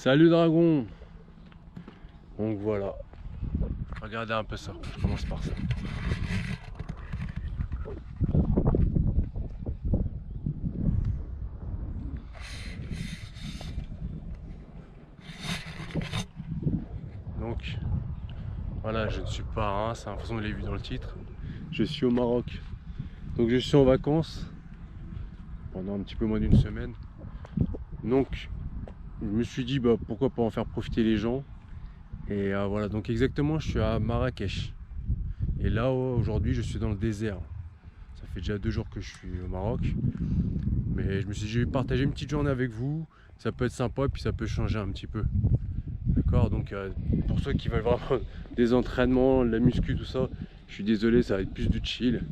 Salut dragon. Donc voilà. Regardez un peu ça. Je commence par ça. Donc voilà, je ne suis pas à Reims, de toute façon vous l'avez vu dans le titre. Je suis au Maroc. Donc je suis en vacances pendant un petit peu moins d'une semaine. Donc je me suis dit pourquoi pas en faire profiter les gens. Et voilà, donc exactement je suis à Marrakech. Et là aujourd'hui je suis dans le désert. Ça fait déjà 2 jours que je suis au Maroc. Mais je me suis dit je vais partager une petite journée avec vous. Ça peut être sympa et puis ça peut changer un petit peu. D'accord, donc pour ceux qui veulent vraiment des entraînements, de la muscu, tout ça, je suis désolé, ça va être plus du chill.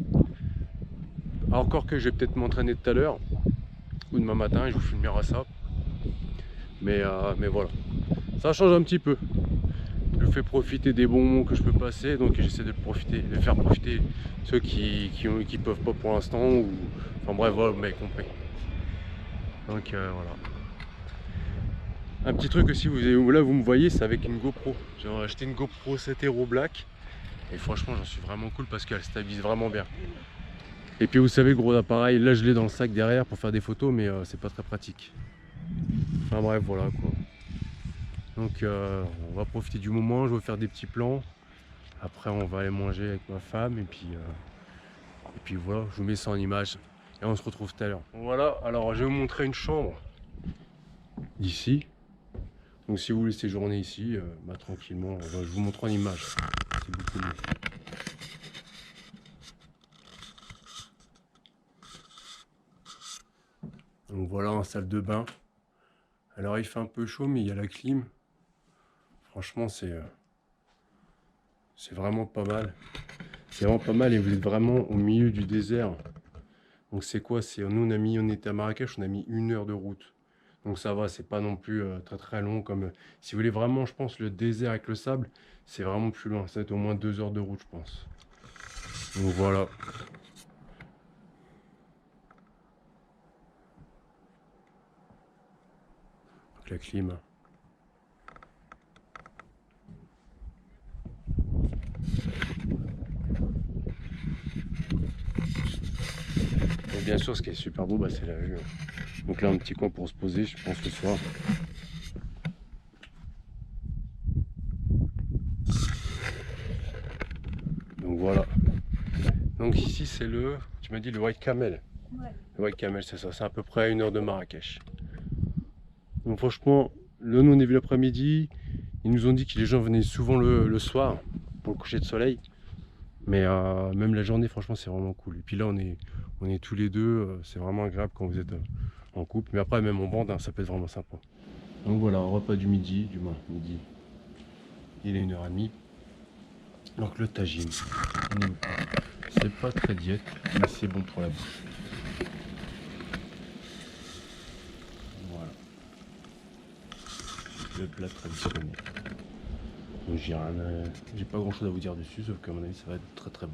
Encore que je vais peut-être m'entraîner tout à l'heure ou demain matin, je vous filmerai ça. Mais voilà, ça change un petit peu. Je fais profiter des bons moments que je peux passer, donc j'essaie de faire profiter ceux qui peuvent pas pour l'instant, ou enfin bref, voilà, vous m'avez compris. Donc voilà. Un petit truc aussi, là vous me voyez, c'est avec une GoPro. J'ai acheté une GoPro 7 € Black et franchement j'en suis vraiment cool parce qu'elle stabilise vraiment bien. Et puis vous savez, gros appareil, là je l'ai dans le sac derrière pour faire des photos, mais c'est pas très pratique. Enfin bref, voilà quoi. Donc on va profiter du moment, je vais faire des petits plans. Après on va aller manger avec ma femme et puis voilà, je vous mets ça en image et on se retrouve tout à l'heure. Voilà, alors je vais vous montrer une chambre d'ici. Donc si vous voulez séjourner ici, tranquillement, je vous montre en image. C'est beaucoup mieux. Donc voilà, en salle de bain. Alors il fait un peu chaud, mais il y a la clim. Franchement, c'est vraiment pas mal. C'est vraiment pas mal et vous êtes vraiment au milieu du désert. Donc c'est quoi? Nous on était à Marrakech, on a mis 1 heure de route. Donc ça va, c'est pas non plus très long. Comme si vous voulez vraiment, je pense, le désert avec le sable, c'est vraiment plus loin. Ça va être au moins 2 heures de route, je pense. Donc voilà. Donc la clim. Et bien sûr, ce qui est super beau, c'est la vue. Donc là, un petit coin pour se poser, je pense, le soir. Donc voilà. Donc ici, c'est tu m'as dit le White Camel. Ouais. Le White Camel, c'est ça. C'est à peu près à 1 heure de Marrakech. Donc franchement, là, nous, on est vu l'après-midi. Ils nous ont dit que les gens venaient souvent le soir pour le coucher de soleil. Mais même la journée, franchement, c'est vraiment cool. Et puis là, on est tous les deux. C'est vraiment agréable quand vous êtes en couple. Mais après, même en bande, ça peut être vraiment sympa. Donc voilà, repas du midi, midi. Il est 1h30. Donc le tagine. C'est pas très diète, mais c'est bon pour la bouche. Voilà. Le plat traditionnel. Donc j'ai pas grand chose à vous dire dessus, sauf qu'à mon avis ça va être très très bon.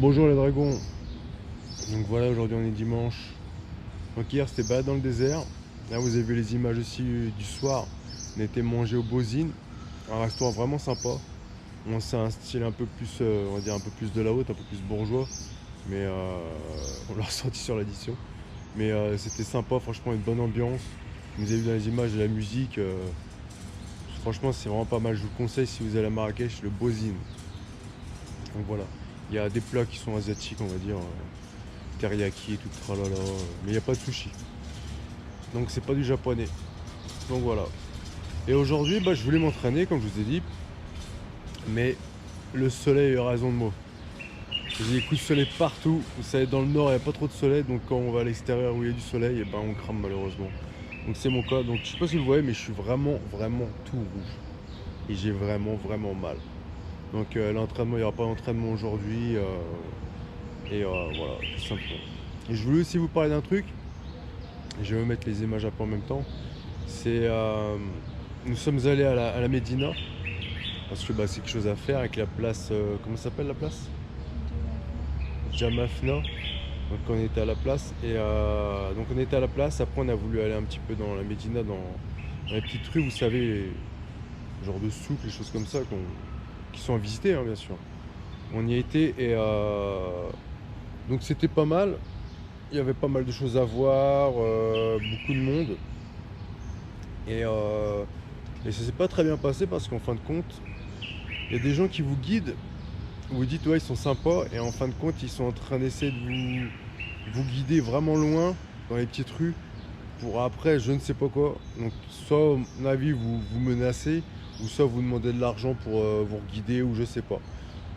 bonjour les dragons. Donc voilà, aujourd'hui on est dimanche. Donc hier c'était balade dans le désert. Là vous avez vu les images aussi du soir. On a été manger au Bozine, un restaurant vraiment sympa. Bon, c'est un style un peu plus, on va dire un peu plus de la haute, un peu plus bourgeois. Mais on l'a ressenti sur l'addition. Mais c'était sympa, franchement une bonne ambiance. Vous avez vu dans les images de la musique. Franchement c'est vraiment pas mal. Je vous conseille si vous allez à Marrakech, le Bozine. Donc voilà. Il y a des plats qui sont asiatiques, on va dire, teriyaki et tout, tralala, mais il n'y a pas de sushi. Donc c'est pas du japonais. Donc voilà. Et aujourd'hui, je voulais m'entraîner, comme je vous ai dit, mais le soleil a raison de moi. J'ai des coups de soleil partout. Vous savez, dans le nord, il n'y a pas trop de soleil, donc quand on va à l'extérieur où il y a du soleil, et on crame malheureusement. Donc c'est mon cas. Donc je sais pas si vous le voyez, mais je suis vraiment tout rouge. Et j'ai vraiment mal. Donc l'entraînement, il n'y aura pas d'entraînement aujourd'hui. Voilà, tout simplement. Et je voulais aussi vous parler d'un truc. Je vais mettre les images un peu en même temps. C'est nous sommes allés à la Médina. Parce que c'est quelque chose à faire avec la place. Comment s'appelle la place? Jamafna. Donc on était à la place. Et donc on était à la place. Après on a voulu aller un petit peu dans la Médina, dans les petites rues, vous savez, genre de souks, les choses comme ça qui sont à visiter, hein, bien sûr. On y a été et donc c'était pas mal. Il y avait pas mal de choses à voir, beaucoup de monde. Et ça s'est pas très bien passé parce qu'en fin de compte, il y a des gens qui vous guident. Vous dites ouais ils sont sympas et en fin de compte ils sont en train d'essayer de vous guider vraiment loin dans les petites rues pour après je ne sais pas quoi. Donc soit à mon avis vous menacez ou soit vous demandez de l'argent pour vous guider ou je sais pas.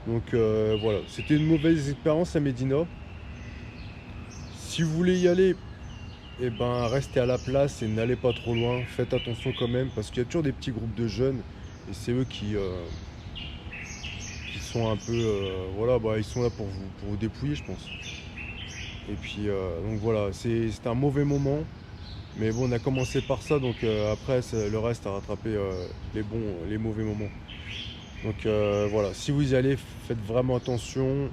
Donc voilà, c'était une mauvaise expérience à Médina. Si vous voulez y aller, restez à la place et n'allez pas trop loin. Faites attention quand même parce qu'il y a toujours des petits groupes de jeunes et c'est eux qui sont un peu, ils sont là pour vous dépouiller, je pense. Et puis donc voilà, c'était un mauvais moment. Mais bon, on a commencé par ça, donc après le reste a rattrapé les mauvais moments. Donc voilà, si vous y allez, faites vraiment attention.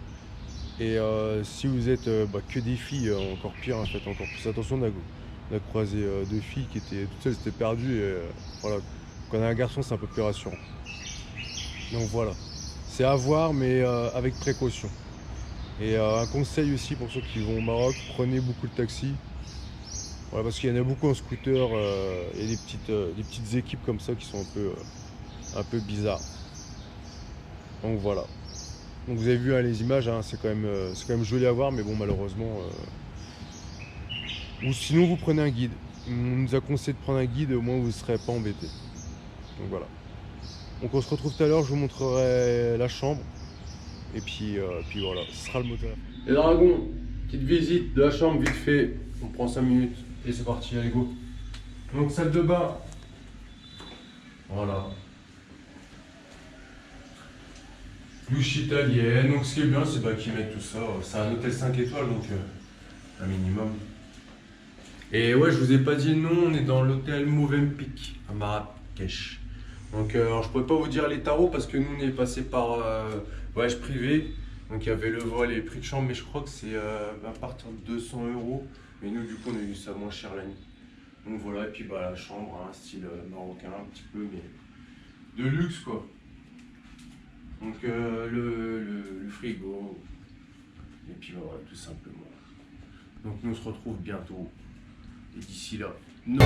Et si vous êtes que des filles, encore pire, hein, faites encore plus attention. On a croisé deux filles qui étaient toutes seules, étaient perdues. Et voilà, quand on a un garçon, c'est un peu plus rassurant. Donc voilà, c'est à voir, mais avec précaution. Et un conseil aussi pour ceux qui vont au Maroc, prenez beaucoup de taxis. Voilà, parce qu'il y en a beaucoup en scooter et des petites équipes comme ça qui sont un peu bizarres. Donc voilà. Donc vous avez vu les images, hein, c'est quand même joli à voir, mais bon malheureusement. Ou sinon vous prenez un guide. On nous a conseillé de prendre un guide, au moins vous ne serez pas embêté. Donc voilà. Donc on se retrouve tout à l'heure, je vous montrerai la chambre. Et puis voilà, ce sera le moteur. Les dragons, petite visite de la chambre vite fait. On prend 5 minutes et c'est parti, allez go. Donc salle de bain. Voilà. Douche italienne, donc ce qui est bien c'est qu'ils mettent tout ça, c'est un hôtel 5 étoiles donc un minimum. Et ouais je vous ai pas dit le nom, on est dans l'hôtel Movenpick à Marrakech. Donc alors je pourrais pas vous dire les tarots parce que nous on est passé par voyage privé. Donc il y avait le vol et les prix de chambre mais je crois que c'est à partir de 200 €. Mais nous du coup on a eu ça moins cher la nuit. Donc voilà et puis la chambre, un style marocain un petit peu mais de luxe quoi. Donc le frigo, et puis voilà, tout simplement. Donc nous on se retrouve bientôt, et d'ici là, non.